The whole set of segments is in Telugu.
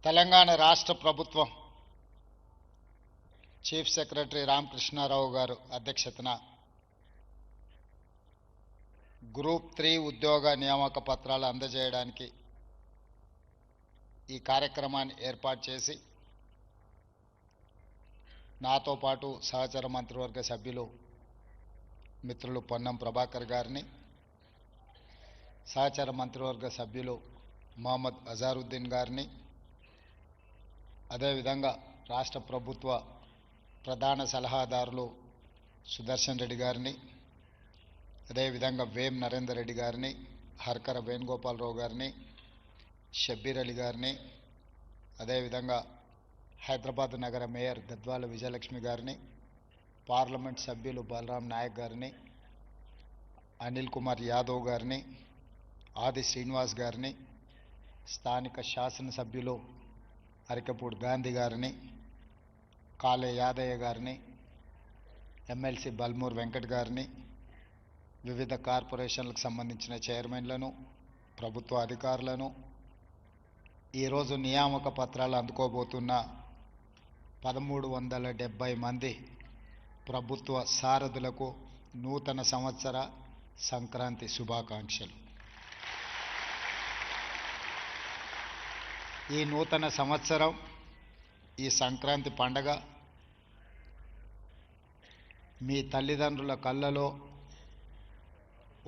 తెలంగాణ రాష్ట్ర ప్రభుత్వం చీఫ్ సెక్రటరీ రామకృష్ణారావు గారు అధ్యక్షతన గ్రూప్ 3 ఉద్యోగ నియామక పత్రాలు అందజేయడానికి ఈ కార్యక్రమాన్ని ఏర్పాటు చేసి నాతో పాటు సహచర మంత్రివర్గ సభ్యులు మిత్రులు పొన్నం ప్రభాకర్ గారిని, సహచర మంత్రివర్గ సభ్యులు మహమ్మద్ అజారుద్దీన్ గారిని, అదేవిధంగా రాష్ట్ర ప్రభుత్వ ప్రధాన సలహాదారులు సుదర్శన్ రెడ్డి గారిని, అదేవిధంగా వేం నరేందర్ రెడ్డి గారిని, హర్కర వేణుగోపాలరావు గారిని, షబ్బీర్ అలీ గారిని, అదేవిధంగా హైదరాబాద్ నగర మేయర్ గద్వాల విజయలక్ష్మి గారిని, పార్లమెంట్ సభ్యులు బలరాం నాయక్ గారిని, అనిల్ కుమార్ యాదవ్ గారిని, ఆది శ్రీనివాస్ గారిని, స్థానిక శాసనసభ్యులు అరికపూడి గాంధీ గారిని, కాళే యాదయ్య గారిని, ఎమ్మెల్సీ బల్మూర్ వెంకట్ గారిని, వివిధ కార్పొరేషన్లకు సంబంధించిన చైర్మన్లను, ప్రభుత్వ అధికారులను, ఈరోజు నియామక పత్రాలు అందుకోబోతున్న 1370 మంది ప్రభుత్వ సారథులకు నూతన సంవత్సర సంక్రాంతి శుభాకాంక్షలు. ఈ నూతన సంవత్సరం, ఈ సంక్రాంతి పండగ మీ తల్లిదండ్రుల కళ్ళలో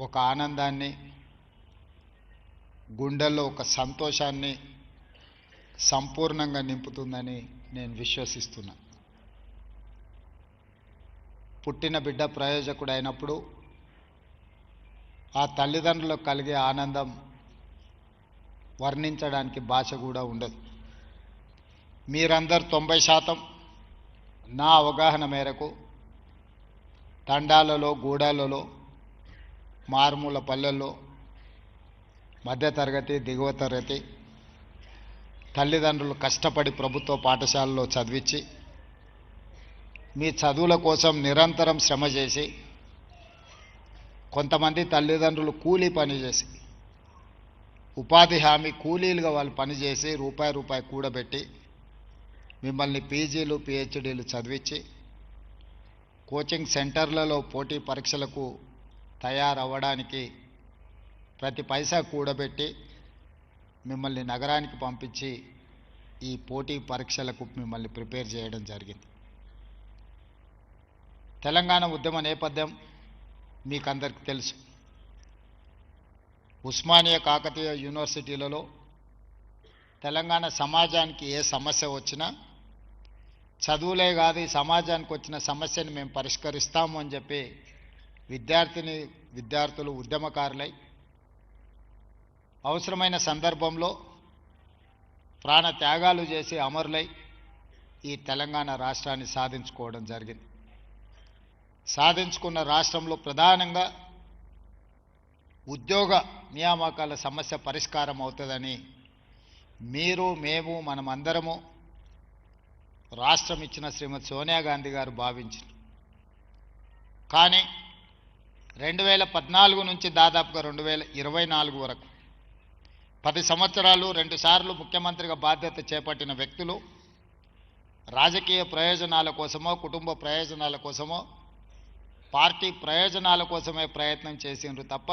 ఒక ఆనందాన్ని, గుండెల్లో ఒక సంతోషాన్ని సంపూర్ణంగా నింపుతుందని నేను విశ్వసిస్తున్నా. పుట్టిన బిడ్డ ప్రయోజకుడు అయినప్పుడు ఆ తల్లిదండ్రులకు కలిగే ఆనందం వర్ణించడానికి భాష కూడా ఉండదు. మీరందరూ 90% నా అవగాహన మేరకు తండాలలో, గూడాలలో, మారుమూల పల్లెల్లో, మధ్యతరగతి, దిగువ తరగతి తల్లిదండ్రులు కష్టపడి ప్రభుత్వ పాఠశాలలో చదివించి మీ చదువుల కోసం నిరంతరం శ్రమ చేసి, కొంతమంది తల్లిదండ్రులు కూలీ పని చేసి, ఉపాధి హామీ కూలీలుగా వాళ్ళు పనిచేసి రూపాయి కూడబెట్టి మిమ్మల్ని పీజీలు, పిహెచ్డీలు చదివించి కోచింగ్ సెంటర్లలో పోటీ పరీక్షలకు తయారవ్వడానికి ప్రతి పైసా కూడబెట్టి మిమ్మల్ని నగరానికి పంపించి ఈ పోటీ పరీక్షలకు మిమ్మల్ని ప్రిపేర్ చేయడం జరిగింది. తెలంగాణ ఉద్యమ నేపథ్యం మీకందరికీ తెలుసు. ఉస్మానియా కాకతీయ యూనివర్సిటీలలో తెలంగాణ సమాజానికి ఏ సమస్య వచ్చినా చదువులే కాదు, ఈ సమాజానికి వచ్చిన సమస్యను మేము పరిష్కరిస్తాము అని చెప్పి విద్యార్థులు ఉద్యమకారులై అవసరమైన సందర్భంలో ప్రాణ త్యాగాలు చేసి అమరులై ఈ తెలంగాణ రాష్ట్రాన్ని సాధించుకోవడం జరిగింది. సాధించుకున్న రాష్ట్రంలో ప్రధానంగా ఉద్యోగ నియామకాల సమస్య పరిష్కారం అవుతుందని మీరు, మేము, మనమందరము రాష్ట్రం ఇచ్చిన శ్రీమతి సోనియా గాంధీ గారు భావించారు. కానీ 2014 నుంచి దాదాపుగా 2024 వరకు 10 సంవత్సరాలు 2 సార్లు ముఖ్యమంత్రిగా బాధ్యత చేపట్టిన వ్యక్తులు రాజకీయ ప్రయోజనాల కోసమో, కుటుంబ ప్రయోజనాల కోసమో, పార్టీ ప్రయోజనాల కోసమే ప్రయత్నం చేసిండ్రు తప్ప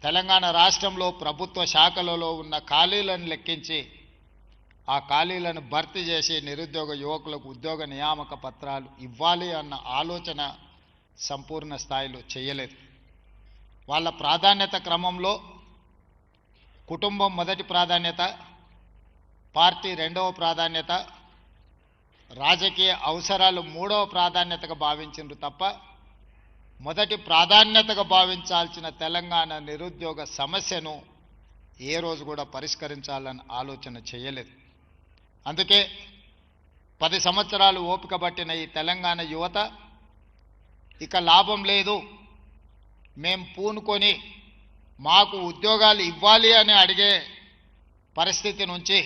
తెలంగాణ రాష్ట్రంలో ప్రభుత్వ శాఖలలో ఉన్న ఖాళీలను లెక్కించి ఆ ఖాళీలను భర్తీ చేసి నిరుద్యోగ యువకులకు ఉద్యోగ నియామక పత్రాలు ఇవ్వాలి అన్న ఆలోచన సంపూర్ణ స్థాయిలో చేయలేదు. వాళ్ళ ప్రాధాన్యత క్రమంలో కుటుంబం మొదటి ప్రాధాన్యత, పార్టీ రెండవ ప్రాధాన్యత, రాజకీయ అవసరాలు మూడవ ప్రాధాన్యతగా భావించిండ్రు తప్ప మొదటి ప్రాధాన్యతగా భావించాల్సిన తెలంగాణ నిరుద్యోగ సమస్యను ఏ రోజు కూడా పరిష్కరించాలని ఆలోచన చేయలేదు. అందుకే 10 సంవత్సరాలు ఓపిక పట్టిన ఈ తెలంగాణ యువత ఇక లాభం లేదు, మేం పూనుకొని మాకు ఉద్యోగాలు ఇవ్వాలి అని అడిగే పరిస్థితి నుంచి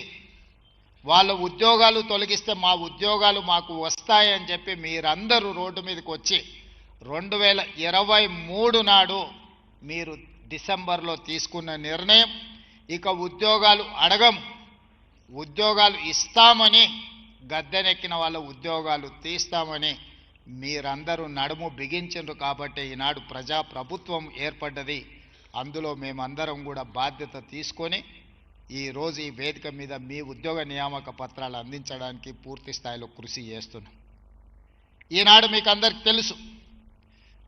వాళ్ళ ఉద్యోగాలు తొలగిస్తే మా ఉద్యోగాలు మాకు వస్తాయని చెప్పి మీరందరూ రోడ్డు మీదకి వచ్చి 2023 నాడు మీరు డిసెంబర్లో తీసుకున్న నిర్ణయం ఇక ఉద్యోగాలు అడగం, ఉద్యోగాలు ఇస్తామని గద్దెనెక్కిన వాళ్ళ ఉద్యోగాలు తీస్తామని మీరందరూ నడుము బిగించారు కాబట్టి ఈనాడు ప్రజాప్రభుత్వం ఏర్పడ్డది. అందులో మేమందరం కూడా బాధ్యత తీసుకొని ఈరోజు ఈ వేదిక మీద మీ ఉద్యోగ నియామక పత్రాలు అందించడానికి పూర్తి స్థాయిలో కృషి చేస్తున్నాం. ఈనాడు మీకు అందరికి తెలుసు,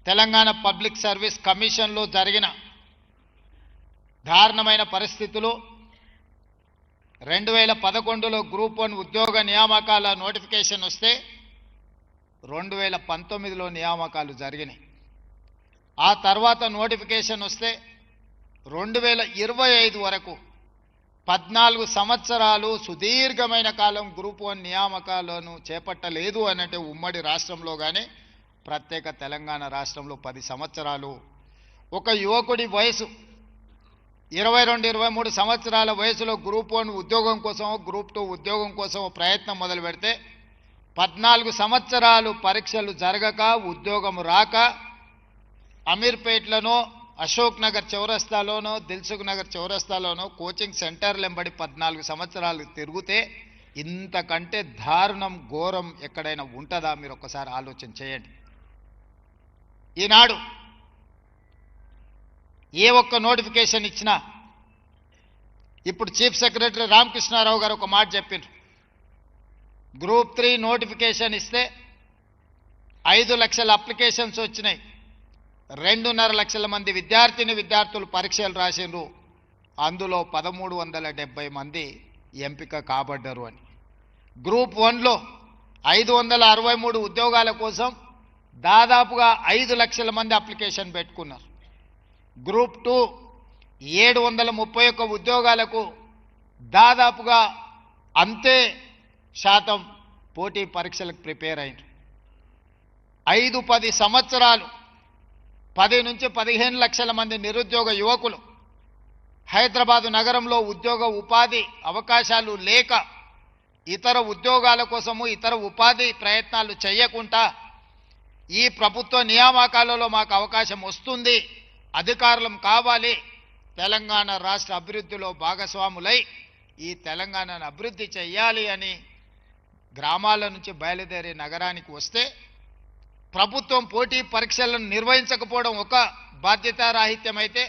తెలంగాణ పబ్లిక్ సర్వీస్ కమిషన్లో జరిగిన దారుణమైన పరిస్థితులు 2011లో గ్రూప్ 1 ఉద్యోగ నియామకాల నోటిఫికేషన్ వస్తే 2019లో నియామకాలు జరిగినాయి. ఆ తర్వాత నోటిఫికేషన్ వస్తే 2025 వరకు 14 సంవత్సరాలు సుదీర్ఘమైన కాలం గ్రూప్ 1 నియామకాలను చేపట్టలేదు అనంటే ఉమ్మడి రాష్ట్రంలో కానీ ప్రత్యేక తెలంగాణ రాష్ట్రంలో 10 సంవత్సరాలు. ఒక యువకుడి వయసు 22-23 సంవత్సరాల వయసులో గ్రూప్ 1 ఉద్యోగం కోసం, గ్రూప్ 2 ఉద్యోగం కోసం ప్రయత్నం మొదలు పెడితే 14 సంవత్సరాలు పరీక్షలు జరగక, ఉద్యోగం రాక, అమీర్పేట్లోనో, అశోక్ నగర్ చౌరస్తాలోనో, దిల్సుఖ్ నగర్ చౌరస్తాలోనో కోచింగ్ సెంటర్లు వెంబడి 14 సంవత్సరాలు తిరిగితే ఇంతకంటే దారుణం, ఘోరం ఎక్కడైనా ఉంటుందా? మీరు ఒక్కసారి ఆలోచన చేయండి. ఈనాడు ఏ ఒక్క నోటిఫికేషన్ ఇచ్చినా, ఇప్పుడు చీఫ్ సెక్రటరీ రామకృష్ణారావు గారు ఒక మాట చెప్పారు. గ్రూప్ 3 నోటిఫికేషన్ ఇస్తే 5 లక్షల అప్లికేషన్స్ వచ్చినాయి, 2.5 లక్షల మంది విద్యార్థులు పరీక్షలు రాసిండ్రు, అందులో 1370 మంది ఎంపిక కాబడ్డారు అని. గ్రూప్ 1లో 563 ఉద్యోగాల కోసం దాదాపుగా 5 లక్షల మంది అప్లికేషన్ పెట్టుకున్నారు. గ్రూప్ 2 731 ఉద్యోగాలకు దాదాపుగా అంతే శాతం పోటీ పరీక్షలకు ప్రిపేర్ అయినారు. 5-10 సంవత్సరాలు 10 నుంచి 15 లక్షల మంది నిరుద్యోగ యువకులు హైదరాబాదు నగరంలో ఉద్యోగ ఉపాధి అవకాశాలు లేక ఇతర ఉద్యోగాల కోసము, ఇతర ఉపాధి ప్రయత్నాలు చేయకుండా ఈ ప్రభుత్వ నియామకాలలో మాకు అవకాశం వస్తుంది, అధికారులం కావాలి, తెలంగాణ రాష్ట్ర అభివృద్ధిలో భాగస్వాములై ఈ తెలంగాణను అభివృద్ధి చేయాలి అని గ్రామాల నుంచి బయలుదేరి నగరానికి వస్తే ప్రభుత్వం పోటీ పరీక్షలను నిర్వహించకపోవడం ఒక బాధ్యతారాహిత్యమైతే,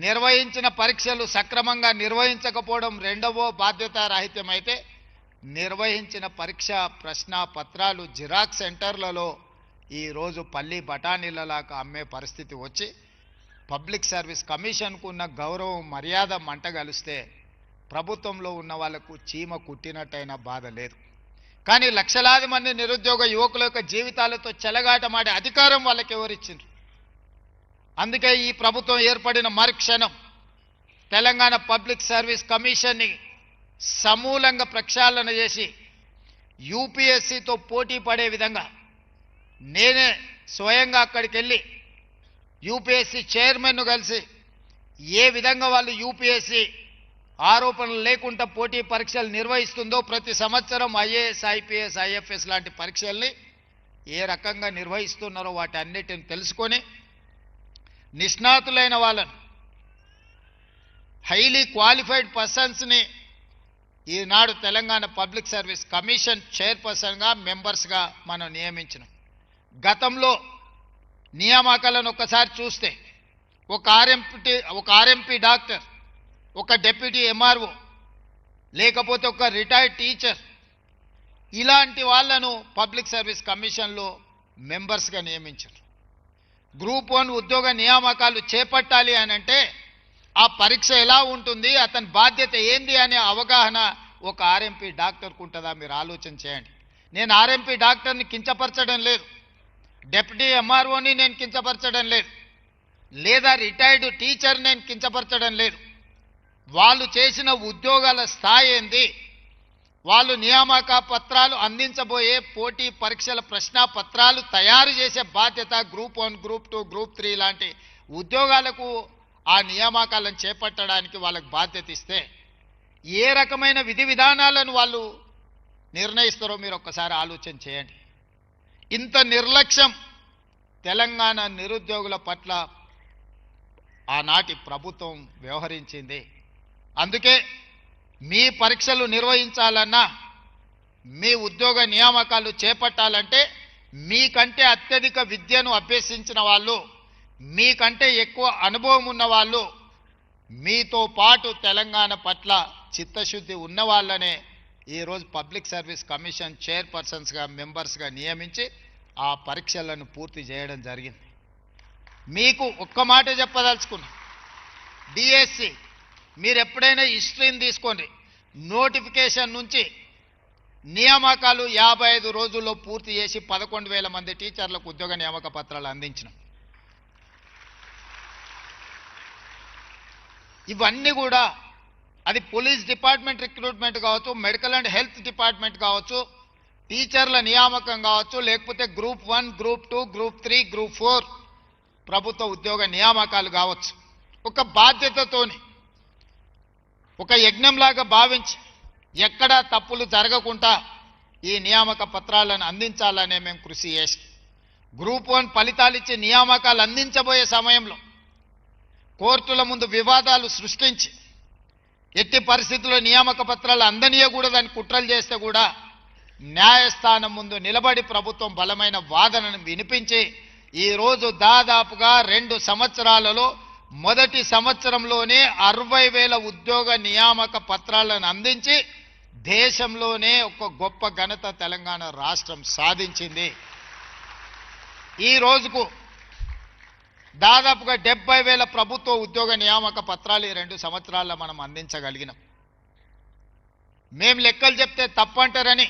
నిర్వహించిన పరీక్షలు సక్రమంగా నిర్వహించకపోవడం రెండవ బాధ్యతారాహిత్యమైతే, నిర్వహించిన పరీక్ష ప్రశ్న పత్రాలు జిరాక్స్ సెంటర్లలో ఈరోజు పల్లి బఠానీలలాగా అమ్మే పరిస్థితి వచ్చి పబ్లిక్ సర్వీస్ కమిషన్కు ఉన్న గౌరవం, మర్యాద మంటగలిస్తే ప్రభుత్వంలో ఉన్న వాళ్లకు చీమ కుట్టినట్టయినా బాధ లేదు. కానీ లక్షలాది మంది నిరుద్యోగ యువకుల యొక్క జీవితాలతో చెలగాటమాడే అధికారం వాళ్ళకి ఎవరిచ్చిండ్రు? అందుకే ఈ ప్రభుత్వం ఏర్పడిన మరుక్షణం తెలంగాణ పబ్లిక్ సర్వీస్ కమిషన్ని సమూలంగా ప్రక్షాళన చేసి యూపీఎస్సీతో పోటీ పడే విధంగా నేనే స్వయంగా అక్కడికి వెళ్ళి యూపీఎస్సీ చైర్మన్ను కలిసి ఏ విధంగా వాళ్ళు యూపీఎస్సీ ఆరోపణలు లేకుండా పోటీ పరీక్షలు నిర్వహిస్తుందో, ప్రతి సంవత్సరం ఐఏఎస్, ఐపీఎస్, ఐఎఫ్ఎస్ లాంటి పరీక్షల్ని ఏ రకంగా నిర్వహిస్తున్నారో వాటి అన్నిటిని తెలుసుకొని నిష్ణాతులైన వాళ్ళను, హైలీ క్వాలిఫైడ్ పర్సన్స్ని ఈనాడు తెలంగాణ పబ్లిక్ సర్వీస్ కమిషన్ చైర్పర్సన్గా, మెంబర్స్గా మనం నియమించినాం. గతంలో నియామకాలను ఒక్కసారి చూస్తే ఒక ఆర్ఎంపీ డాక్టర్, ఒక డెప్యూటీ ఎంఆర్ఓ, లేకపోతే ఒక రిటైర్డ్ టీచర్, ఇలాంటి వాళ్ళను పబ్లిక్ సర్వీస్ కమిషన్లో మెంబర్స్గా నియమించారు. గ్రూప్ 1 ఉద్యోగ నియామకాలు చేపట్టాలి అని అంటే ఆ పరీక్ష ఎలా ఉంటుంది, అతని బాధ్యత ఏంది అనే అవగాహన ఒక ఆర్ఎంపీ డాక్టర్కు ఉంటుందా? మీరు ఆలోచన చేయండి. నేను ఆర్ఎంపీ డాక్టర్ని కించపరచడం లేదు, డెప్యూటీ ఎంఆర్ఓని నేను కించపరచడం లేదు, లేదా రిటైర్డ్ టీచర్ నేను కించపరచడం లేదు. వాళ్ళు చేసిన ఉద్యోగాల స్థాయి ఏంది, వాళ్ళు నియామక పత్రాలు అందించబోయే పోటీ పరీక్షల ప్రశ్న పత్రాలు తయారు చేసే బాధ్యత గ్రూప్ 1, గ్రూప్ 2, గ్రూప్ 3 లాంటి ఉద్యోగాలకు ఆ నియామకాలను చేపట్టడానికి వాళ్ళకి బాధ్యత ఇస్తే ఏ రకమైన విధి విధానాలను వాళ్ళు నిర్ణయిస్తారో మీరు ఒక్కసారి ఆలోచన చేయండి. ఇంత నిర్లక్ష్యం తెలంగాణ నిరుద్యోగుల పట్ల ఆనాటి ప్రభుత్వం వ్యవహరించింది. అందుకే మీ పరీక్షలు నిర్వహించాలన్నా మీ ఉద్యోగ నియామకాలు చేపట్టాలంటే మీకంటే అత్యధిక విద్యను అభ్యసించిన వాళ్ళు, మీకంటే ఎక్కువ అనుభవం ఉన్న వాళ్ళు, మీతో పాటు తెలంగాణ పట్ల చిత్తశుద్ధి ఉన్న వాళ్ళనే ఈరోజు పబ్లిక్ సర్వీస్ కమిషన్ చైర్పర్సన్స్గా మెంబర్స్గా నియమించి ఆ పరీక్షలను పూర్తి చేయడం జరిగింది. మీకు ఒక్క మాట చెప్పదలుచుకున్నా, డిఎస్సి మీరు ఎప్పుడైనా హిస్టరీని తీసుకోండి, నోటిఫికేషన్ నుంచి నియామకాలు 55 రోజుల్లో పూర్తి చేసి 11,000 మంది టీచర్లకు ఉద్యోగ నియామక పత్రాలు అందించినాం. ఇవన్నీ కూడా అది పోలీస్ డిపార్ట్మెంట్ రిక్రూట్మెంట్ కావచ్చు, మెడికల్ అండ్ హెల్త్ డిపార్ట్మెంట్ కావచ్చు, టీచర్ల నియామకం కావచ్చు, లేకపోతే గ్రూప్ 1, గ్రూప్ 2, గ్రూప్ 3, గ్రూప్ 4 ప్రభుత్వ ఉద్యోగ నియామకాలు కావచ్చు. ఒక బాధ్యతతోని ఒక యజ్ఞంలాగా భావించి ఎక్కడా తప్పులు జరగకుండా ఈ నియామక పత్రాలను అందించాలనే మేము కృషి చేస్తాం. గ్రూప్ 1 ఫలితాలు ఇచ్చే నియామకాలు అందించబోయే సమయంలో కోర్టుల ముందు వివాదాలు సృష్టించి ఎట్టి పరిస్థితుల్లో నియామక పత్రాలు అందనీయకూడదని కుట్రలు చేస్తే కూడా న్యాయస్థానం ముందు నిలబడి ప్రభుత్వం బలమైన వాదనను వినిపించి ఈరోజు దాదాపుగా 2 సంవత్సరాలలో మొదటి సంవత్సరంలోనే 60,000 ఉద్యోగ నియామక పత్రాలను అందించి దేశంలోనే ఒక గొప్ప ఘనత తెలంగాణ రాష్ట్రం సాధించింది. ఈ రోజుకు దాదాపుగా 70,000 ప్రభుత్వ ఉద్యోగ నియామక పత్రాలు ఈ 2 సంవత్సరాల్లో మనం అందించగలిగినాం. మేము లెక్కలు చెప్తే తప్పంటారని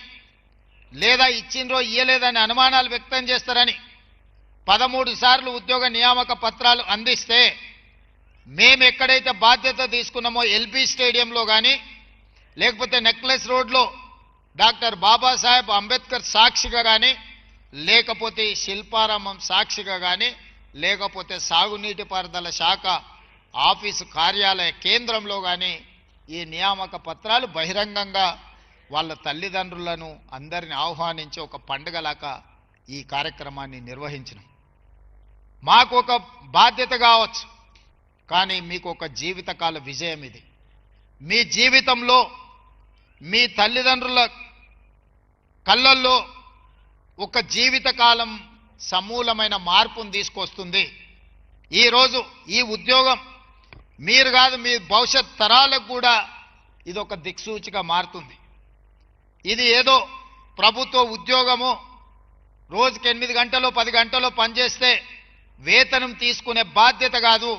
లేదా ఇచ్చిండ్రో ఇయ్యలేదని అనుమానాలు వ్యక్తం చేస్తారని 13 సార్లు ఉద్యోగ నియామక పత్రాలు అందిస్తే మేము ఎక్కడైతే బాధ్యత తీసుకున్నామో ఎల్బీ స్టేడియంలో కానీ, లేకపోతే నెక్లెస్ రోడ్లో డాక్టర్ బాబాసాహెబ్ అంబేద్కర్ సాక్షిగా కానీ, లేకపోతే శిల్పారామం సాక్షిగా కానీ, లేకపోతే సాగునీటి పారుదల శాఖ ఆఫీసు కార్యాలయ కేంద్రంలో కానీ ఈ నియామక పత్రాలు బహిరంగంగా వాళ్ళ తల్లిదండ్రులను అందరిని ఆహ్వానించి ఒక పండుగలాగా ఈ కార్యక్రమాన్ని నిర్వహించినాం. మాకు ఒక బాధ్యత కావచ్చు, కానీ మీకు ఒక జీవితకాల విజయం ఇది. మీ జీవితంలో మీ తల్లిదండ్రుల కళ్ళల్లో ఒక జీవితకాలం సమూలమైన మార్పును తీసుకొస్తుంది. ఈరోజు ఈ ఉద్యోగం మీరు కాదు, మీ భవిష్యత్ తరాలకు కూడా ఇది ఒక దిక్సూచిగా మారుతుంది. ఇది ఏదో ప్రభుత్వ ఉద్యోగము రోజుకి 8 గంటలో 10 గంటలో పనిచేస్తే వేతనం తీసుకునే బాధ్యత కాదు.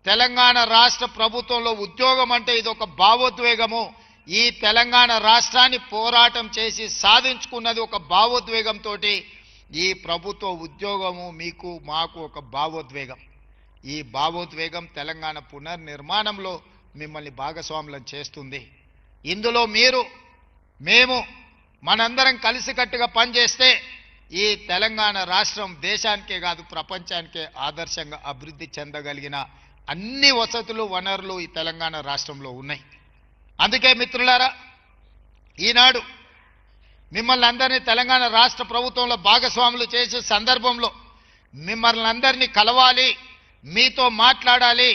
తెలంగాణ రాష్ట్ర ప్రభుత్వంలో ఉద్యోగం అంటే ఇది ఒక భావోద్వేగము. ఈ తెలంగాణ రాష్ట్రాన్ని పోరాటం చేసి సాధించుకున్నది ఒక భావోద్వేగంతో. ఈ ప్రభుత్వ ఉద్యోగము మీకు మాకు ఒక భావోద్వేగం. ఈ భావోద్వేగం తెలంగాణ పునర్నిర్మాణంలో మిమ్మల్ని భాగస్వాములను చేస్తుంది. ఇందులో మీరు మేము మనందరం కలిసికట్టుగా పనిచేస్తే ఈ తెలంగాణ రాష్ట్రం దేశానికే కాదు ప్రపంచానికే ఆదర్శంగా అభివృద్ధి చెందగలిగిన అన్ని వసతులు వనరులు ఈ తెలంగాణ రాష్ట్రంలో ఉన్నాయి. అందుకే మిత్రులారా, ఈనాడు మిమ్మల్ని అందరినీ తెలంగాణ రాష్ట్ర ప్రభుత్వంలో భాగస్వాములు చేసే సందర్భంలో మిమ్మల్ని అందరినీ కలవాలి, మీతో మాట్లాడాలి,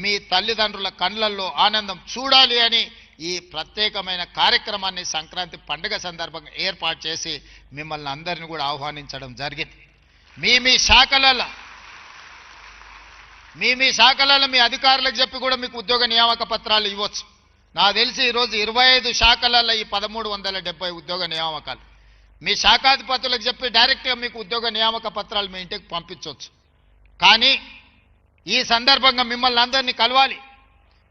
మీ తల్లిదండ్రుల కళ్ళల్లో ఆనందం చూడాలి అని ఈ ప్రత్యేకమైన కార్యక్రమాన్ని సంక్రాంతి పండుగ సందర్భంగా ఏర్పాటు చేసి మిమ్మల్ని అందరినీ కూడా ఆహ్వానించడం జరిగింది. మీ శాఖలలో మీ అధికారులకు చెప్పి కూడా మీకు ఉద్యోగ నియామక పత్రాలు ఇవ్వచ్చు. నాకు తెలిసి ఈరోజు 25 శాఖలలో ఈ 1370 ఉద్యోగ నియామకాలు మీ శాఖాధిపతులకు చెప్పి డైరెక్ట్గా మీకు ఉద్యోగ నియామక పత్రాలు మీ ఇంటికి పంపించవచ్చు. కానీ ఈ సందర్భంగా మిమ్మల్ని అందరినీ కలవాలి,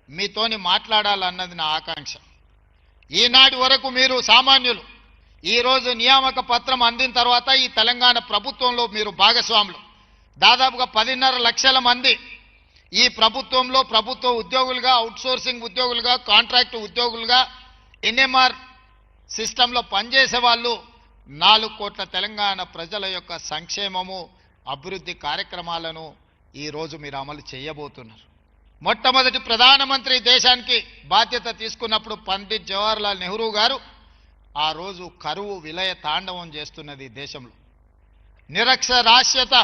మీతోని మాట్లాడాలన్నది నా ఆకాంక్ష. ఈనాటి వరకు మీరు సామాన్యులు, ఈరోజు నియామక పత్రం అందిన తర్వాత ఈ తెలంగాణ ప్రభుత్వంలో మీరు భాగస్వాములు. దాదాపుగా 10.5 లక్షల మంది ఈ ప్రభుత్వంలో ప్రభుత్వ ఉద్యోగులుగా, అవుట్సోర్సింగ్ ఉద్యోగులుగా, కాంట్రాక్ట్ ఉద్యోగులుగా, ఎన్ఎంఆర్ సిస్టంలో పనిచేసే వాళ్ళు 4 కోట్ల తెలంగాణ ప్రజల యొక్క సంక్షేమము అభివృద్ధి కార్యక్రమాలను ఈరోజు మీరు అమలు చేయబోతున్నారు. మొట్టమొదటి ప్రధానమంత్రి దేశానికి బాధ్యత తీసుకున్నప్పుడు పండిత్ జవహర్లాల్ నెహ్రూ గారు ఆ రోజు కరువు విలయ తాండవం చేస్తున్నది దేశంలో. నిరక్షరాస్యత,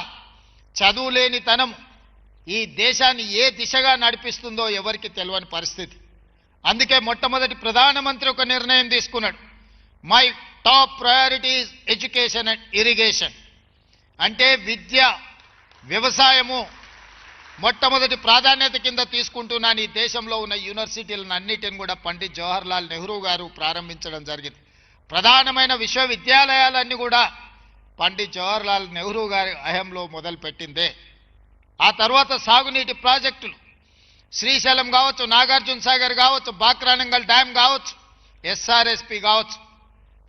చదువులేనితనం ఈ దేశాన్ని ఏ దిశగా నడిపిస్తుందో ఎవరికి తెలియని పరిస్థితి. అందుకే మొట్టమొదటి ప్రధానమంత్రి ఒక నిర్ణయం తీసుకున్నాడు. My top priority is education and irrigation. అంటే విద్య, వ్యవసాయము మొట్టమొదటి ప్రాధాన్యత కింద తీసుకుంటున్నాను. ఈ దేశంలో ఉన్న యూనివర్సిటీలను అన్నిటిని కూడా పండిత్ జవహర్లాల్ నెహ్రూ గారు ప్రారంభించడం జరిగింది. ప్రధానమైన విశ్వవిద్యాలయాలన్నీ కూడా పండిత్ జవహర్లాల్ నెహ్రూ గారి హయాంలో మొదలుపెట్టిందే. ఆ తర్వాత సాగునీటి ప్రాజెక్టులు శ్రీశైలం కావచ్చు, నాగార్జున సాగర్ కావచ్చు, బాక్రానంగల్ డ్యామ్ కావచ్చు, ఎస్ఆర్ఎస్పి కావచ్చు.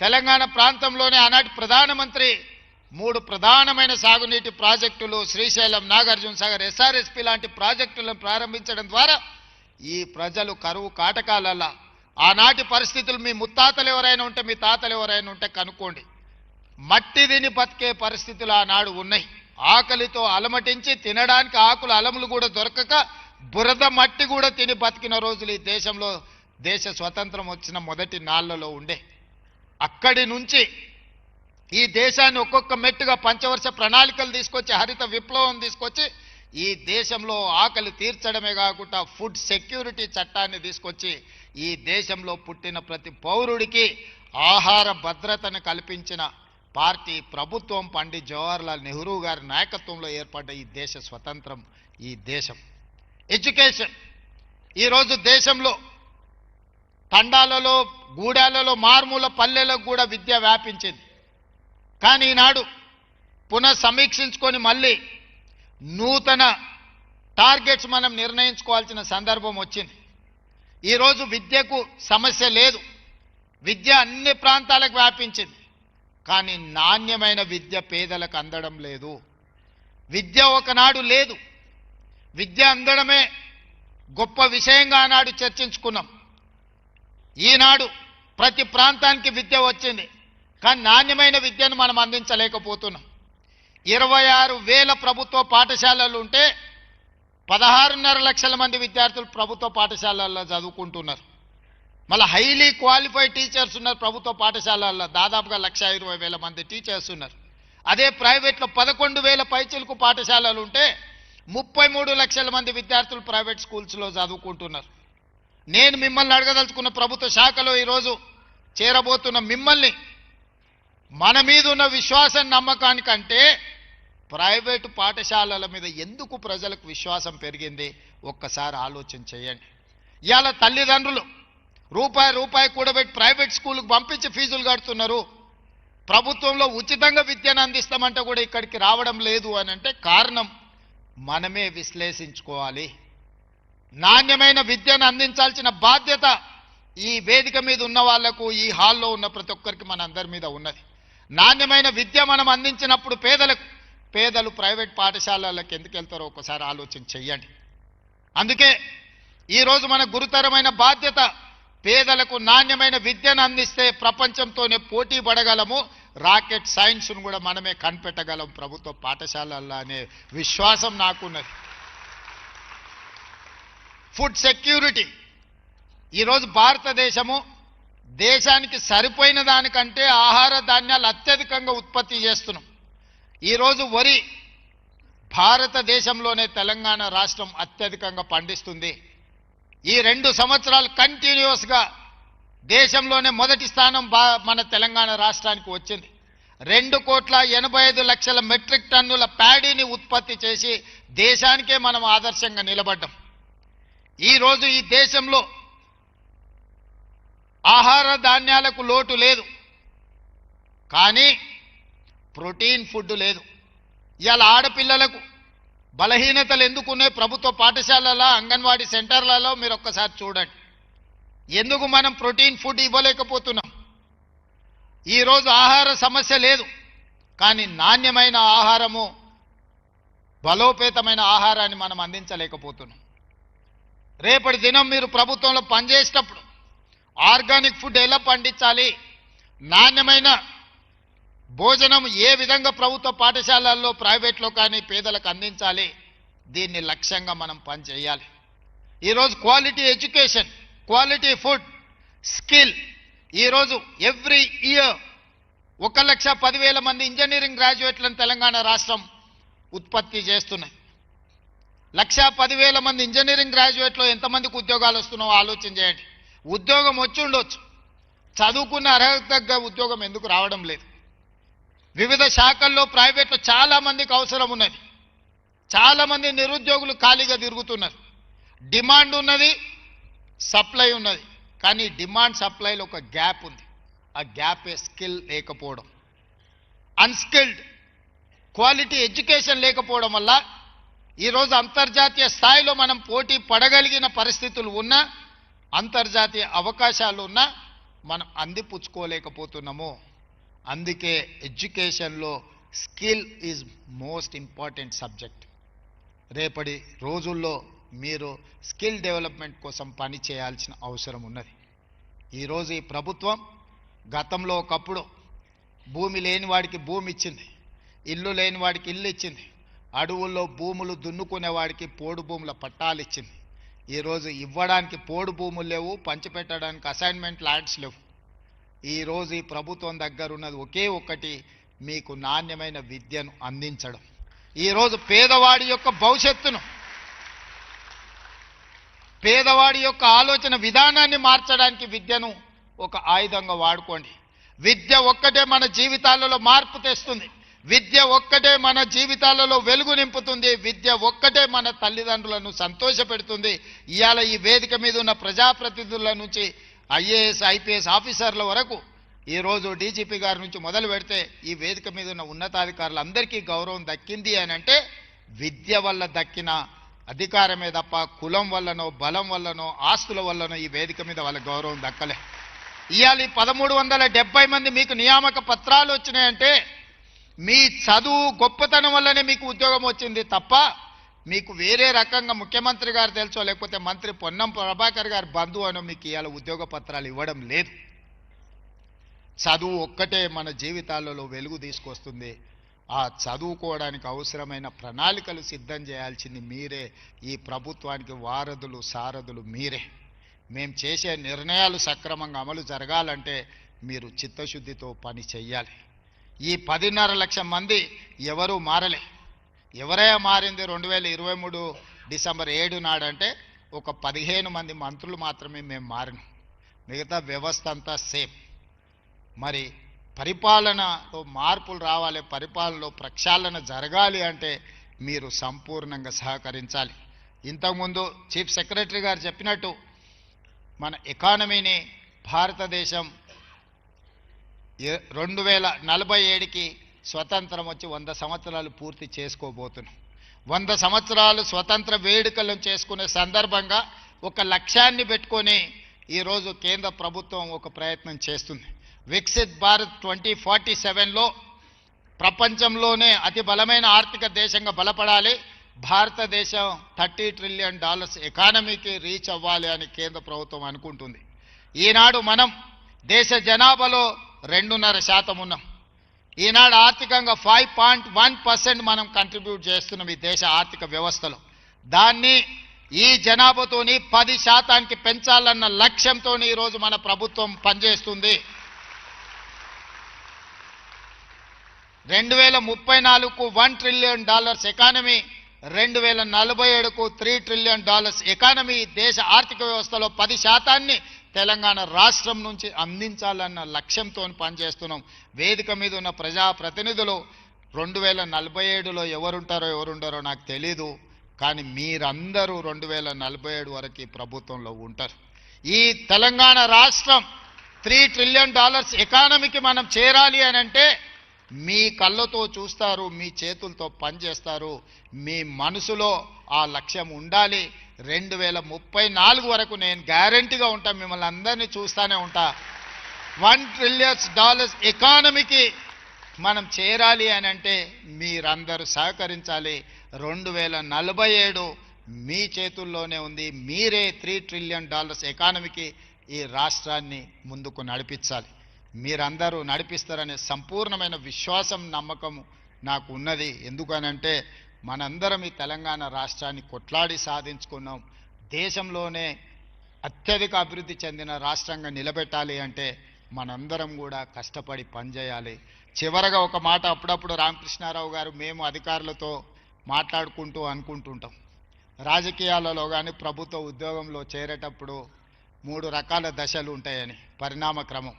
తెలంగాణ ప్రాంతంలోనే ఆనాటి ప్రధానమంత్రి 3 ప్రధానమైన సాగునీటి ప్రాజెక్టులు శ్రీశైలం, నాగార్జున సాగర్, ఎస్ఆర్ఎస్పి లాంటి ప్రాజెక్టులను ప్రారంభించడం ద్వారా ఈ ప్రజలు కరువు కాటకాలల్లా ఆనాటి పరిస్థితులు మీ ముత్తాతలు ఎవరైనా ఉంటే, మీ తాతలు ఎవరైనా ఉంటే కనుక్కోండి, మట్టి తిని బతికే పరిస్థితులు ఆనాడు ఉన్నాయి. ఆకలితో అలమటించి తినడానికి ఆకులు అలములు కూడా దొరకక బురద మట్టి కూడా తిని బతికిన రోజులు ఈ దేశంలో దేశ స్వతంత్రం వచ్చిన మొదటి నాళ్లలో ఉండే. అక్కడి నుంచి ఈ దేశాన్ని ఒక్కొక్క మెట్టుగా పంచవర్ష ప్రణాళికలు తీసుకొచ్చి, హరిత విప్లవం తీసుకొచ్చి ఈ దేశంలో ఆకలి తీర్చడమే కాకుండా ఫుడ్ సెక్యూరిటీ చట్టాన్ని తీసుకొచ్చి ఈ దేశంలో పుట్టిన ప్రతి పౌరుడికి ఆహార భద్రతను కల్పించిన పార్టీ, ప్రభుత్వం పండిత్ జవహర్లాల్ నెహ్రూ గారి నాయకత్వంలో ఏర్పడ్డ ఈ దేశ స్వతంత్రం, ఈ దేశం. ఎడ్యుకేషన్ ఈరోజు దేశంలో తండాలలో, గూడాలలో, మారుమూల పల్లెలకు కూడా విద్య వ్యాపించింది. కానీ ఈనాడు పునః సమీక్షించుకొని మళ్ళీ నూతన టార్గెట్స్ మనం నిర్ణయించుకోవాల్సిన సందర్భం వచ్చింది. ఈరోజు విద్యకు సమస్య లేదు, విద్య అన్ని ప్రాంతాలకు వ్యాపించింది. కానీ నాణ్యమైన విద్య పేదలకు అందడం లేదు. విద్య ఒకనాడు లేదు, విద్య అందడమే గొప్ప విషయంగా ఆనాడు చర్చించుకున్నాం. ఈనాడు ప్రతి ప్రాంతానికి విద్య వచ్చింది, కానీ నాణ్యమైన విద్యను మనం అందించలేకపోతున్నాం. 26,000 ప్రభుత్వ పాఠశాలలు ఉంటే 16.5 లక్షల మంది విద్యార్థులు ప్రభుత్వ పాఠశాలల్లో చదువుకుంటున్నారు. మళ్ళీ హైలీ క్వాలిఫైడ్ టీచర్స్ ఉన్నారు ప్రభుత్వ పాఠశాలల్లో, దాదాపుగా 1,20,000 మంది టీచర్స్ ఉన్నారు. అదే ప్రైవేట్లో 11,000 పైచిలకు పాఠశాలలు ఉంటే 33 లక్షల మంది విద్యార్థులు ప్రైవేట్ స్కూల్స్లో చదువుకుంటున్నారు. నేను మిమ్మల్ని అడగదలుచుకున్న, ప్రభుత్వ శాఖలో ఈరోజు చేరబోతున్న మిమ్మల్ని, మన మీద ఉన్న విశ్వాసం నమ్మకానికంటే ప్రైవేటు పాఠశాలల మీద ఎందుకు ప్రజలకు విశ్వాసం పెరిగింది ఒక్కసారి ఆలోచన చేయండి. ఇవాళ తల్లిదండ్రులు రూపాయి కూడబెట్టి ప్రైవేట్ స్కూల్కి పంపించి ఫీజులు కడుతున్నారు. ప్రభుత్వంలో ఉచితంగా విద్యను అందిస్తామంటే కూడా ఇక్కడికి రావడం లేదు అని అంటే కారణం మనమే విశ్లేషించుకోవాలి. నాణ్యమైన విద్యను అందించాల్సిన బాధ్యత ఈ వేదిక మీద ఉన్న వాళ్లకు, ఈ హాల్లో ఉన్న ప్రతి ఒక్కరికి మన అందరి మీద ఉన్నది. నాణ్యమైన విద్య మనం అందించినప్పుడు పేదలు ప్రైవేట్ పాఠశాలలకు ఎందుకు వెళ్తారో ఒకసారి ఆలోచన చెయ్యండి. అందుకే ఈరోజు మన గురుతరమైన బాధ్యత, పేదలకు నాణ్యమైన విద్యను అందిస్తే ప్రపంచంతోనే పోటీ పడగలము, రాకెట్ సైన్స్ను కూడా మనమే కనిపెట్టగలం ప్రభుత్వ పాఠశాలల్లో అనే విశ్వాసం నాకున్నది. ఫుడ్ సెక్యూరిటీ ఈరోజు భారతదేశము దేశానికి సరిపోయిన దానికంటే ఆహార ధాన్యాలు అత్యధికంగా ఉత్పత్తి చేస్తున్నాం. ఈరోజు వరి భారతదేశంలోనే తెలంగాణ రాష్ట్రం అత్యధికంగా పండిస్తుంది. ఈ 2 సంవత్సరాలు కంటిన్యూస్గా దేశంలోనే మొదటి స్థానం మన తెలంగాణ రాష్ట్రానికి వచ్చింది. 2,85,00,000 మెట్రిక్ టన్నుల ప్యాడీని ఉత్పత్తి చేసి దేశానికే మనం ఆదర్శంగా నిలబడ్డాం. ఈరోజు ఈ దేశంలో ఆహార ధాన్యాలకు లోటు లేదు, కానీ ప్రోటీన్ ఫుడ్ లేదు. ఇవాళ ఆడపిల్లలకు బలహీనతలు ఎందుకున్నాయి ప్రభుత్వ పాఠశాలలో, అంగన్వాడీ సెంటర్లలో మీరు ఒక్కసారి చూడండి. ఎందుకు మనం ప్రోటీన్ ఫుడ్ ఇవ్వలేకపోతున్నాం? ఈరోజు ఆహార సమస్య లేదు, కానీ నాణ్యమైన ఆహారము, బలోపేతమైన ఆహారాన్ని మనం అందించలేకపోతున్నాం. రేపటి దినం మీరు ప్రభుత్వంలో పనిచేసేటప్పుడు ఆర్గానిక్ ఫుడ్ ఎలా పండించాలి, నాణ్యమైన భోజనం ఏ విధంగా ప్రభుత్వ పాఠశాలల్లో, ప్రైవేట్లో కానీ పేదలకు అందించాలి, దీన్ని లక్ష్యంగా మనం పనిచేయాలి. ఈరోజు quality education, quality food, skill, ఈరోజు ఎవ్రీ ఇయర్ 1,10,000 మంది ఇంజనీరింగ్ గ్రాడ్యుయేట్లను తెలంగాణ రాష్ట్రం ఉత్పత్తి చేస్తున్నాయి. 1,10,000 మంది ఇంజనీరింగ్ గ్రాడ్యుయేట్లో ఎంతమందికి ఉద్యోగాలు వస్తున్నాయో ఆలోచన చేయండి. ఉద్యోగం వచ్చి ఉండొచ్చు, చదువుకున్న అర్హత తగ్గ ఉద్యోగం ఎందుకు రావడం లేదు? వివిధ శాఖల్లో ప్రైవేట్లో చాలామందికి అవసరం ఉన్నది, చాలామంది నిరుద్యోగులు ఖాళీగా తిరుగుతున్నారు. డిమాండ్ ఉన్నది, సప్లై ఉన్నది, కానీ డిమాండ్ సప్లైలో ఒక గ్యాప్ ఉంది. ఆ గ్యాపే స్కిల్ లేకపోవడం, అన్స్కిల్డ్ క్వాలిటీ ఎడ్యుకేషన్ లేకపోవడం వల్ల ఈరోజు అంతర్జాతీయ స్థాయిలో మనం పోటీ పడగలిగిన పరిస్థితులు ఉన్నా, అంతర్జాతీయ అవకాశాలు ఉన్నా మనం అందిపుచ్చుకోలేకపోతున్నాము. అందుకే ఎడ్యుకేషన్లో skill is most important subject. రేపటి రోజుల్లో మీరు స్కిల్ డెవలప్మెంట్ కోసం పని చేయాల్సిన అవసరం ఉన్నది. ఈరోజు ఈ ప్రభుత్వం గతంలో ఒకప్పుడు భూమి లేని వాడికి భూమి ఇచ్చింది, ఇల్లు లేని వాడికి ఇల్లు ఇచ్చింది, అడవుల్లో భూములు దున్నుకునే వాడికి పోడు భూముల పట్టాలు ఇచ్చింది. ఈరోజు ఇవ్వడానికి పోడు భూములు లేవు, పంచిపెట్టడానికి అసైన్మెంట్ ల్యాండ్స్ లేవు. ఈరోజు ఈ ప్రభుత్వం దగ్గర ఉన్నది ఒకే ఒక్కటి, మీకు నాణ్యమైన విద్యను అందించడం. ఈరోజు పేదవాడి యొక్క భవిష్యత్తును, పేదవాడి యొక్క ఆలోచన విధానాన్ని మార్చడానికి విద్యను ఒక ఆయుధంగా వాడుకోండి. విద్య ఒక్కటే మన జీవితాలలో మార్పు తెస్తుంది, విద్య ఒక్కటే మన జీవితాలలో వెలుగు నింపుతుంది, విద్య ఒక్కటే మన తల్లిదండ్రులను సంతోషపెడుతుంది. ఇవాళ ఈ వేదిక మీద ఉన్న ప్రజాప్రతినిధుల నుంచి ఐఏఎస్ ఐపీఎస్ ఆఫీసర్ల వరకు, ఈరోజు డీజీపీ గారి నుంచి మొదలు పెడితే ఈ వేదిక మీద ఉన్న ఉన్నతాధికారులందరికీ గౌరవం దక్కింది అని అంటే విద్య వల్ల దక్కిన అధికారమే తప్ప కులం వల్లనో బలం వల్లనో ఆస్తుల వల్లనో ఈ వేదిక మీద వాళ్ళ గౌరవం దక్కలే. ఇవాళ 1370 మంది మీకు నియామక పత్రాలు వచ్చినాయంటే మీ చదువు గొప్పతనం వల్లనే మీకు ఉద్యోగం వచ్చింది తప్ప మీకు వేరే రకంగా ముఖ్యమంత్రి గారు తెలుసో లేకపోతే మంత్రి పొన్నం ప్రభాకర్ గారు బంధువు అనో మీకు ఇవాళ ఉద్యోగ పత్రాలు ఇవ్వడం లేదు. చదువు ఒక్కటే మన జీవితాలలో వెలుగు తీసుకొస్తుంది. ఆ చదువుకోవడానికి అవసరమైన ప్రణాళికలు సిద్ధం చేయాల్సింది మీరే. ఈ ప్రభుత్వానికి వారధులు సారథులు మీరే. మేము చేసే నిర్ణయాలు సక్రమంగా అమలు జరగాలంటే మీరు చిత్తశుద్ధితో పని చెయ్యాలి. ఈ 10.5 లక్షల మంది ఎవరూ మారలే. ఎవరైనా మారింది 2023 డిసెంబర్ 7 నాడంటే ఒక 15 మంది మంత్రులు మాత్రమే మేము మారినాం, మిగతా వ్యవస్థ అంతా సేమ్. మరి పరిపాలనలో మార్పులు రావాలి, పరిపాలనలో ప్రక్షాళన జరగాలి అంటే మీరు సంపూర్ణంగా సహకరించాలి. ఇంతకుముందు చీఫ్ సెక్రటరీ గారు చెప్పినట్టు మన ఎకానమీని భారతదేశం 2047కి స్వతంత్రం వచ్చి 100 సంవత్సరాలు పూర్తి చేసుకోబోతున్నాం. 100 సంవత్సరాలు స్వతంత్ర వేడుకలను చేసుకునే సందర్భంగా ఒక లక్ష్యాన్ని పెట్టుకొని ఈరోజు కేంద్ర ప్రభుత్వం ఒక ప్రయత్నం చేస్తుంది. వికసిత్ భారత్ 2047లో ప్రపంచంలోనే అతి బలమైన ఆర్థిక దేశంగా బలపడాలి, భారతదేశం $30 ట్రిలియన్ ఎకానమీకి రీచ్ అవ్వాలి అని కేంద్ర ప్రభుత్వం అనుకుంటుంది. ఈనాడు మనం దేశ జనాభాలో 2.5% ఉన్నాం. ఈనాడు ఆర్థికంగా 5.1% మనం కంట్రిబ్యూట్ చేస్తున్నాం ఈ దేశ ఆర్థిక వ్యవస్థలో. దాన్ని ఈ జనాభాతోని 10% పెంచాలన్న లక్ష్యంతో ఈరోజు మన ప్రభుత్వం పనిచేస్తుంది. 2034కు $1 ట్రిలియన్ ఎకానమీ, 2047కు $3 ట్రిలియన్ ఎకానమీ దేశ ఆర్థిక వ్యవస్థలో 10%ని తెలంగాణ రాష్ట్రం నుంచి అందించాలన్న లక్ష్యంతో పనిచేస్తున్నాం. వేదిక మీద ఉన్న ప్రజాప్రతినిధులు 2047లో ఎవరుంటారో నాకు తెలీదు, కానీ మీరందరూ 2047 వరకు ప్రభుత్వంలో ఉంటారు. ఈ తెలంగాణ రాష్ట్రం $3 ట్రిలియన్ ఎకానమీకి మనం చేరాలి అని అంటే మీ కళ్ళతో చూస్తారు, మీ చేతులతో పనిచేస్తారు, మీ మనసులో ఆ లక్ష్యం ఉండాలి. 2034 వరకు నేను గ్యారంటీగా ఉంటా, మిమ్మల్ని అందరినీ చూస్తూనే ఉంటా. $1 ట్రిలియన్ ఎకానమీకి మనం చేరాలి అని అంటే మీరందరూ సహకరించాలి. 2047 మీ చేతుల్లోనే ఉంది. మీరే $3 ట్రిలియన్ ఎకానమీకి ఈ రాష్ట్రాన్ని ముందుకు నడిపించాలి. మీరందరూ నడిపిస్తారనే సంపూర్ణమైన విశ్వాసం నమ్మకం నాకు ఉన్నది. ఎందుకనంటే మనందరం ఈ తెలంగాణ రాష్ట్రాన్ని కొట్లాడి సాధించుకున్నాం. దేశంలోనే అత్యధిక అభివృద్ధి చెందిన రాష్ట్రంగా నిలబెట్టాలి అంటే మనందరం కూడా కష్టపడి పనిచేయాలి. చివరగా ఒక మాట, అప్పుడప్పుడు రామకృష్ణారావు గారు మేము అధికారులతో మాట్లాడుకుంటూ అనుకుంటుంటాం, రాజకీయాలలో కానీ ప్రభుత్వ ఉద్యోగంలో చేరేటప్పుడు 3 రకాల దశలు ఉంటాయని పరిణామ క్రమం.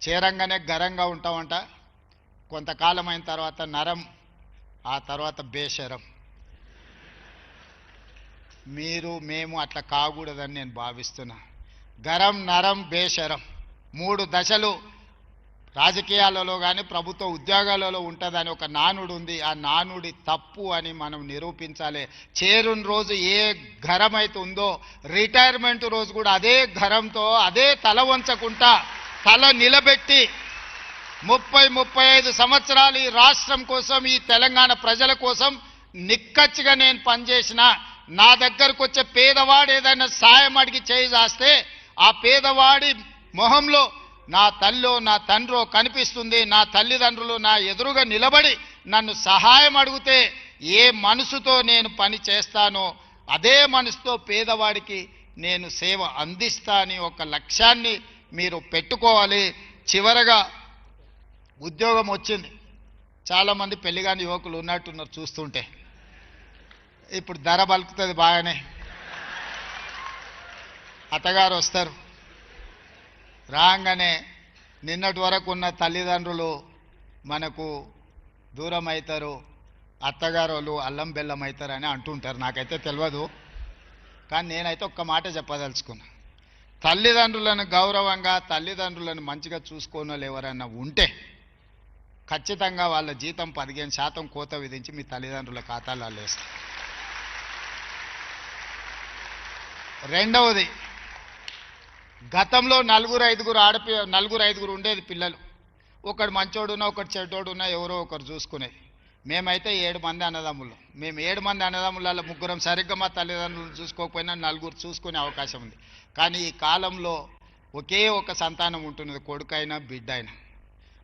చేరంగానే గరంగా ఉంటామంట, కొంతకాలం అయిన తర్వాత నరం, ఆ తర్వాత బేషరం. మేము అట్లా కాకూడదని నేను భావిస్తున్నా. గరం, నరం, బేషరం 3 దశలు రాజకీయాలలో కానీ ప్రభుత్వ ఉద్యోగాలలో ఉంటుందని ఒక నానుడు ఉంది. ఆ నానుడి తప్పు అని మనం నిరూపించాలి. చేరుని రోజు ఏ ఘరం అయితే ఉందో రిటైర్మెంట్ రోజు కూడా అదే ఘరంతో అదే తల వంచకుండా తల నిలబెట్టి 30-35 సంవత్సరాలు ఈ రాష్ట్రం కోసం, ఈ తెలంగాణ ప్రజల కోసం నిక్కచ్చిగా నేను పనిచేసిన. నా దగ్గరకు వచ్చే పేదవాడు ఏదైనా సాయం అడిగి చేయి చేస్తే ఆ పేదవాడి మొహంలో నా తల్లో నా తండ్రో కనిపిస్తుంది. నా తల్లిదండ్రులు నా ఎదురుగా నిలబడి నన్ను సహాయం అడిగితే ఏ మనసుతో నేను పని చేస్తానో అదే మనసుతో పేదవాడికి నేను సేవ అందిస్తా అని ఒక లక్ష్యాన్ని మీరు పెట్టుకోవాలి. చివరగా ఉద్యోగం వచ్చింది. చాలామంది పెళ్లిగాని యువకులు ఉన్నట్టున్నారు చూస్తుంటే. ఇప్పుడు ధర బలుకుతుంది బాగానే. అత్తగారు వస్తారు, రాగానే నిన్నటి వరకు ఉన్న తల్లిదండ్రులు మనకు దూరం అవుతారు, అత్తగారు వాళ్ళు అల్లం బెల్లం అవుతారని అంటుంటారు. నాకైతే తెలియదు, కానీ నేనైతే ఒక్క మాట చెప్పదలుచుకున్నా. తల్లిదండ్రులను గౌరవంగా, తల్లిదండ్రులను మంచిగా చూసుకోని వాళ్ళు ఎవరైనా ఉంటే ఖచ్చితంగా వాళ్ళ జీతం 15% కోత విధించి మీ తల్లిదండ్రుల ఖాతాలో వేస్తారు. రెండవది, గతంలో 4-5 ఉండేది పిల్లలు. ఒకడు మంచోడున్నా ఒకటి చెడ్డోడున్నా ఎవరో ఒకరు చూసుకునేది. మేమైతే 7 మంది అన్నదమ్ములు. మేము 7 మంది అన్నదమ్ములలో 3 సరిగ్గా మా తల్లిదండ్రులు చూసుకోకపోయినా 4 చూసుకునే అవకాశం ఉంది. కానీ ఈ కాలంలో ఒకే ఒక సంతానం ఉంటున్నది, కొడుకైనా బిడ్డ అయినా.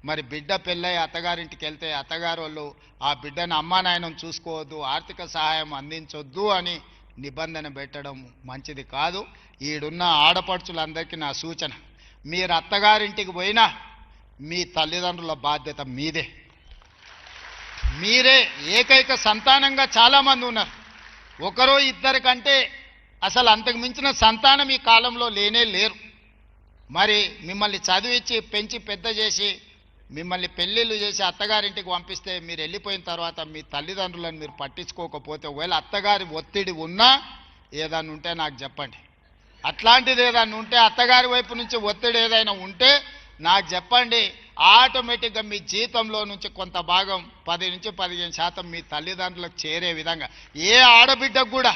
మరి బిడ్డ పెళ్ళై అత్తగారింటికి వెళ్తే అత్తగారు వాళ్ళు ఆ బిడ్డను అమ్మా నాయనను చూసుకోవద్దు, ఆర్థిక సహాయం అందించొద్దు అని నిబంధన పెట్టడం మంచిది కాదు. ఈడున్న ఆడపడుచులందరికీ నా సూచన, మీరు అత్తగారింటికి పోయినా మీ తల్లిదండ్రుల బాధ్యత మీదే. మీరే ఏకైక సంతానంగా చాలామంది ఉన్నారు. 1-2 కంటే అసలు అంతకు మించిన సంతానం ఈ కాలంలో లేనే లేరు. మరి మిమ్మల్ని చదివించి పెంచి పెద్ద చేసి మిమ్మల్ని పెళ్ళిళ్ళు చేసి అత్తగారింటికి పంపిస్తే మీరు వెళ్ళిపోయిన తర్వాత మీ తల్లిదండ్రులను మీరు పట్టించుకోకపోతే, ఒకవేళ అత్తగారి ఒత్తిడి ఉన్నా ఏదైనా ఉంటే నాకు చెప్పండి. అట్లాంటిది ఏదైనా ఉంటే, అత్తగారి వైపు నుంచి ఒత్తిడి ఏదైనా ఉంటే నాకు చెప్పండి. ఆటోమేటిక్గా మీ జీతంలో నుంచి కొంత భాగం 10-15% మీ తల్లిదండ్రులకు చేరే విధంగా. ఏ ఆడబిడ్డకు కూడా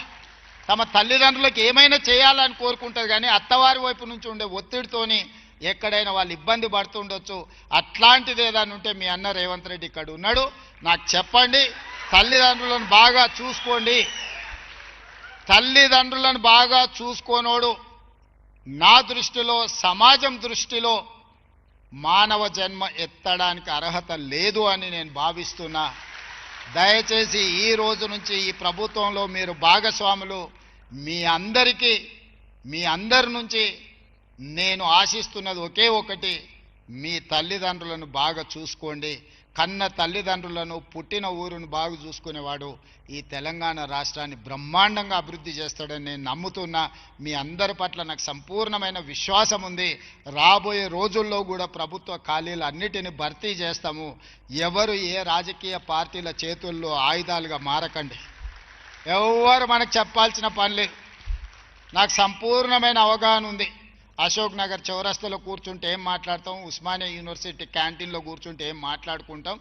తమ తల్లిదండ్రులకు ఏమైనా చేయాలని కోరుకుంటుంది, కానీ అత్తవారి వైపు నుంచి ఉండే ఒత్తిడితోని ఎక్కడైనా వాళ్ళు ఇబ్బంది పడుతుండొచ్చు. అట్లాంటిది ఏదైనా ఉంటే మీ అన్న రేవంత్ రెడ్డి ఇక్కడ ఉన్నాడు, నాకు చెప్పండి. తల్లిదండ్రులను బాగా చూసుకోండి. తల్లిదండ్రులను బాగా చూసుకోనోడు నా దృష్టిలో, సమాజం దృష్టిలో మానవ జన్మ ఎత్తడానికి అర్హత లేదు అని నేను భావిస్తున్నా. దయచేసి ఈ రోజు నుంచి ఈ ప్రభుత్వంలో మీరు భాగస్వాములు. మీ అందరి నుంచి నేను ఆశిస్తున్నది ఒకే ఒకటి, మీ తల్లిదండ్రులను బాగా చూసుకోండి. కన్న తల్లిదండ్రులను, పుట్టిన ఊరును బాగా చూసుకునేవాడు ఈ తెలంగాణ రాష్ట్రాన్ని బ్రహ్మాండంగా అభివృద్ధి చేస్తాడని నేను నమ్ముతున్నా. మీ అందరి పట్ల నాకు సంపూర్ణమైన విశ్వాసం ఉంది. రాబోయే రోజుల్లో కూడా ప్రభుత్వ ఖాళీలు అన్నిటిని భర్తీ చేస్తాము. ఎవరు ఏ రాజకీయ పార్టీల చేతుల్లో ఆయుధాలుగా మారకండి. ఎవరు మనకు చెప్పాల్సిన పని లేదు. నాకు సంపూర్ణమైన అవగాహన ఉంది. అశోక్ నగర్ చౌరస్తాలో కూర్చుంటే ఏం మాట్లాడతాం, ఉస్మానియా యూనివర్సిటీ క్యాంటీన్లో కూర్చుంటే ఏం మాట్లాడుకుంటాం,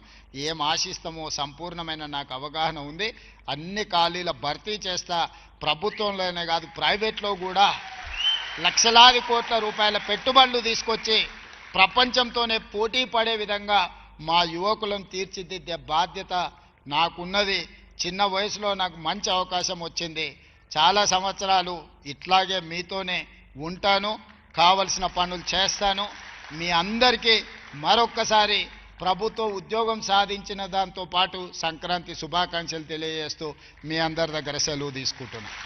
ఏం ఆశిస్తామో సంపూర్ణమైన నాకు అవగాహన ఉంది. అన్ని ఖాళీల భర్తీ చేస్తా. ప్రభుత్వంలోనే కాదు, ప్రైవేట్లో కూడా లక్షలాది కోట్ల రూపాయల పెట్టుబడులు తీసుకొచ్చి ప్రపంచంతోనే పోటీ పడే విధంగా మా యువకులను తీర్చిదిద్దే బాధ్యత నాకున్నది. చిన్న వయసులో నాకు మంచి అవకాశం వచ్చింది. చాలా సంవత్సరాలు ఇట్లాగే మీతోనే ఉంటాను, కావలసిన పనులు చేస్తాను. మీ అందరికీ మరొక్కసారి ప్రభుత్వ ఉద్యోగం సాధించిన దాంతో పాటు సంక్రాంతి శుభాకాంక్షలు తెలియజేస్తూ మీ అందరి దగ్గర సెలవు తీసుకుంటున్నాను.